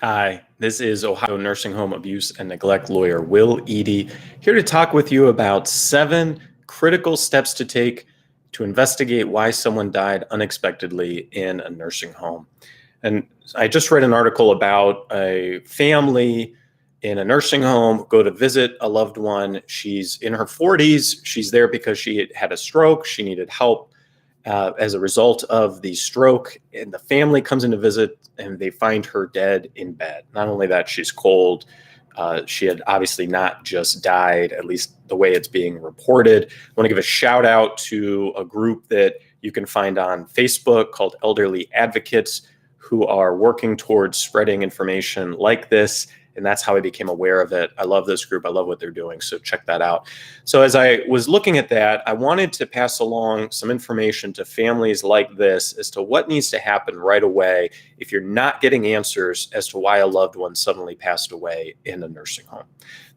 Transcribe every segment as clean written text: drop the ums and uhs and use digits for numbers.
Hi, this is Ohio Nursing Home Abuse and Neglect lawyer Will Eadie, here to talk with you about 7 critical steps to take to investigate why someone died unexpectedly in a nursing home. And I just read an article about a family in a nursing home go to visit a loved one. She's in her 40s. She's there because she had a stroke. She needed help as a result of the stroke, and the family comes in to visit and they find her dead in bed. Not only that, she's cold. She had obviously not just died, at least the way it's being reported. I want to give a shout out to a group that you can find on Facebook called Elderly Advocates, who are working towards spreading information like this. And that's how I became aware of it. I love this group. I love what they're doing. So check that out. So as I was looking at that, I wanted to pass along some information to families like this as to what needs to happen right away if you're not getting answers as to why a loved one suddenly passed away in a nursing home.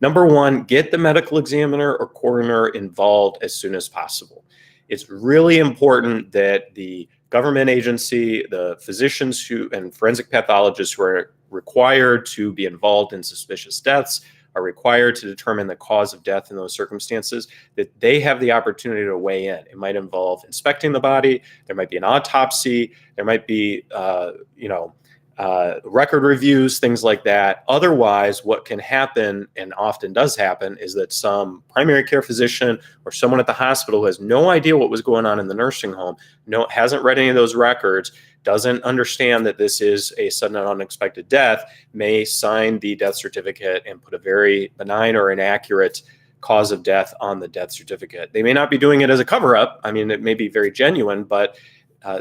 Number one, get the medical examiner or coroner involved as soon as possible. It's really important that the government agency, the physicians and forensic pathologists who are required to be involved in suspicious deaths, are required to determine the cause of death in those circumstances, that they have the opportunity to weigh in. It might involve inspecting the body. There might be an autopsy. There might be, record reviews, things like that. Otherwise, what can happen, and often does happen, is that some primary care physician or someone at the hospital who has no idea what was going on in the nursing home, hasn't read any of those records, doesn't understand that this is a sudden and unexpected death, may sign the death certificate and put a very benign or inaccurate cause of death on the death certificate. They may not be doing it as a cover-up. I mean, it may be very genuine, but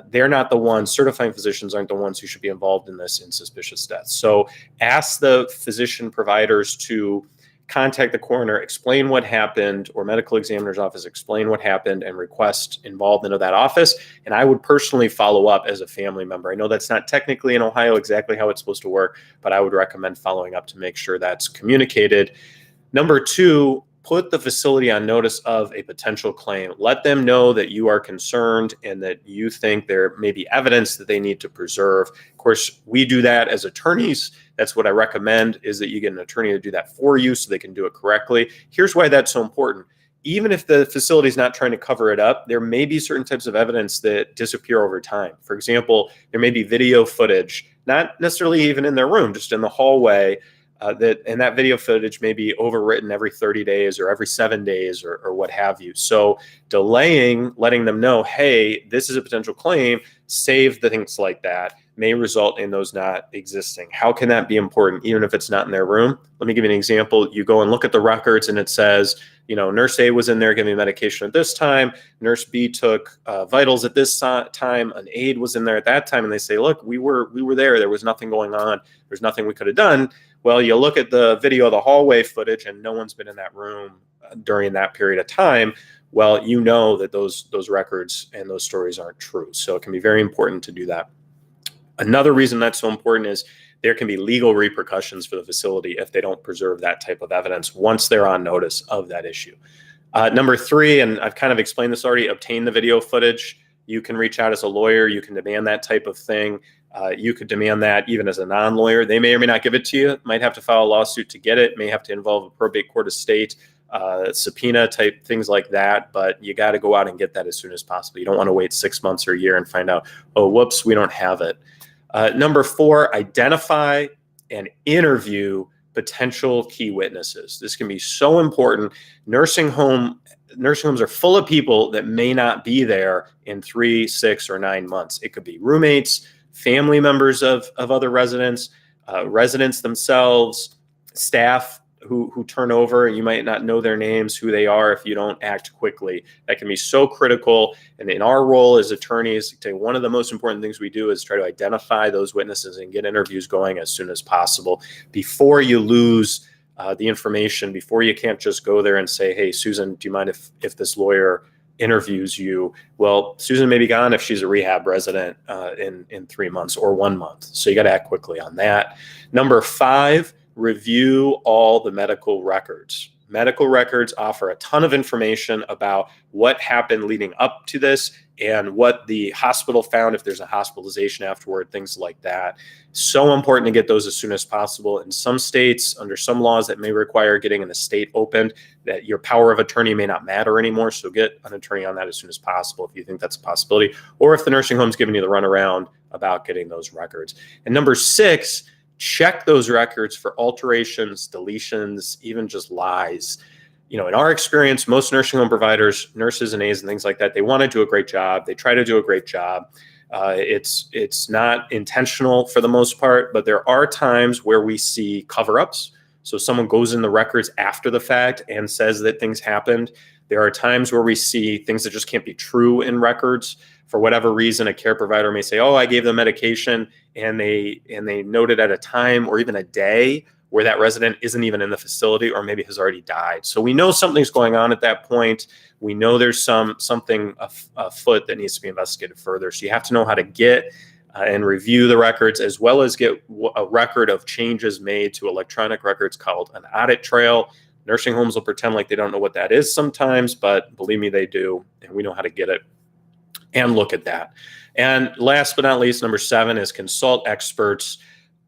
they're not the ones, certifying physicians aren't the ones who should be involved in this in suspicious deaths. So ask the physician providers to contact the coroner, explain what happened, or medical examiner's office, explain what happened, and request involvement of that office. And I would personally follow up as a family member. I know that's not technically in Ohio exactly how it's supposed to work, but I would recommend following up to make sure that's communicated. Number two, put the facility on notice of a potential claim. Let them know that you are concerned and that you think there may be evidence that they need to preserve. Of course, we do that as attorneys. That's what I recommend, is that you get an attorney to do that for you so they can do it correctly. Here's why that's so important. Even if the facility is not trying to cover it up, there may be certain types of evidence that disappear over time. For example, there may be video footage, not necessarily even in their room, just in the hallway, that video footage may be overwritten every 30 days or every 7 days or what have you. So delaying, letting them know, hey, this is a potential claim, save the things like that, may result in those not existing. How can that be important, even if it's not in their room? Let me give you an example. You go and look at the records and it says, nurse A was in there giving medication at this time. Nurse B took vitals at this time. An aide was in there at that time. And they say, look, we were there. There was nothing going on. There's nothing we could have done. Well, you look at the video of the hallway footage and no one's been in that room during that period of time. Well, you know that those records and those stories aren't true. So it can be very important to do that. Another reason that's so important is there can be legal repercussions for the facility if they don't preserve that type of evidence once they're on notice of that issue. Number three, and I've kind of explained this already, obtain the video footage. You can reach out as a lawyer. You can demand that type of thing. You could demand that even as a non-lawyer. They may or may not give it to you. Might have to file a lawsuit to get it. May have to involve a probate court estate, subpoena type things like that. But you got to go out and get that as soon as possible. You don't want to wait 6 months or a year and find out, oh, whoops, we don't have it. Number four, identify and interview potential key witnesses. This can be so important. Nursing homes are full of people that may not be there in 3, 6, or 9 months. It could be roommates, family members of other residents, residents themselves, staff who turn over. You might not know their names, who they are, if you don't act quickly. That can be so critical. And in our role as attorneys, one of the most important things we do is try to identify those witnesses and get interviews going as soon as possible before you lose the information, before you can't just go there and say, hey, Susan, do you mind if this lawyer interviews you? Well, Susan may be gone if she's a rehab resident in 3 months or 1 month. So you got to act quickly on that. Number five, review all the medical records. Medical records offer a ton of information about what happened leading up to this and what the hospital found, if there's a hospitalization afterward, things like that. So important to get those as soon as possible. In some states, under some laws that may require getting an estate opened, that your power of attorney may not matter anymore. So get an attorney on that as soon as possible if you think that's a possibility, or if the nursing home's giving you the runaround about getting those records. And number 6, check those records for alterations, deletions, even just lies. In our experience, most nursing home providers, nurses and aides and things like that, they want to do a great job. They try to do a great job. It's not intentional for the most part, but there are times where we see cover-ups. So someone goes in the records after the fact and says that things happened. There are times where we see things that just can't be true in records. For whatever reason, a care provider may say, oh, I gave them medication, and they note it at a time or even a day where that resident isn't even in the facility or maybe has already died. So we know something's going on at that point. We know there's something afoot that needs to be investigated further. So you have to know how to get and review the records, as well as get a record of changes made to electronic records called an audit trail. Nursing homes will pretend like they don't know what that is sometimes, but believe me, they do, and we know how to get it and look at that. And last but not least, number 7 is consult experts.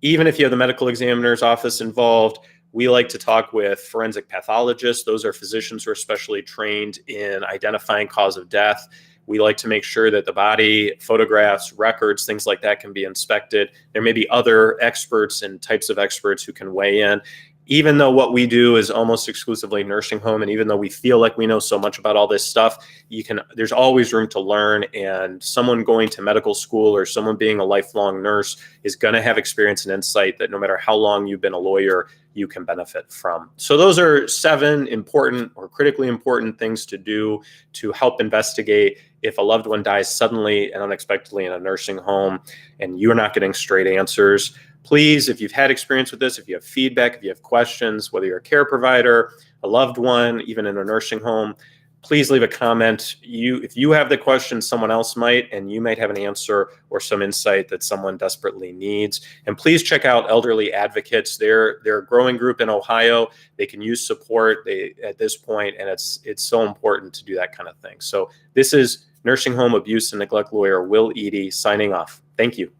Even if you have the medical examiner's office involved, we like to talk with forensic pathologists. Those are physicians who are specially trained in identifying cause of death. We like to make sure that the body, photographs, records, things like that can be inspected. There may be other experts and types of experts who can weigh in. Even though what we do is almost exclusively nursing home, and even though we feel like we know so much about all this stuff, there's always room to learn. And someone going to medical school or someone being a lifelong nurse is going to have experience and insight that no matter how long you've been a lawyer, you can benefit from. So those are 7 important or critically important things to do to help investigate if a loved one dies suddenly and unexpectedly in a nursing home and you're not getting straight answers. Please, if you've had experience with this, if you have feedback, if you have questions, whether you're a care provider, a loved one, even in a nursing home, please leave a comment. If you have the question, someone else might, and you might have an answer or some insight that someone desperately needs. And please check out Elderly Advocates. They're a growing group in Ohio. They can use support at this point, and it's so important to do that kind of thing. So this is Nursing Home Abuse and Neglect Lawyer Will Eadie signing off. Thank you.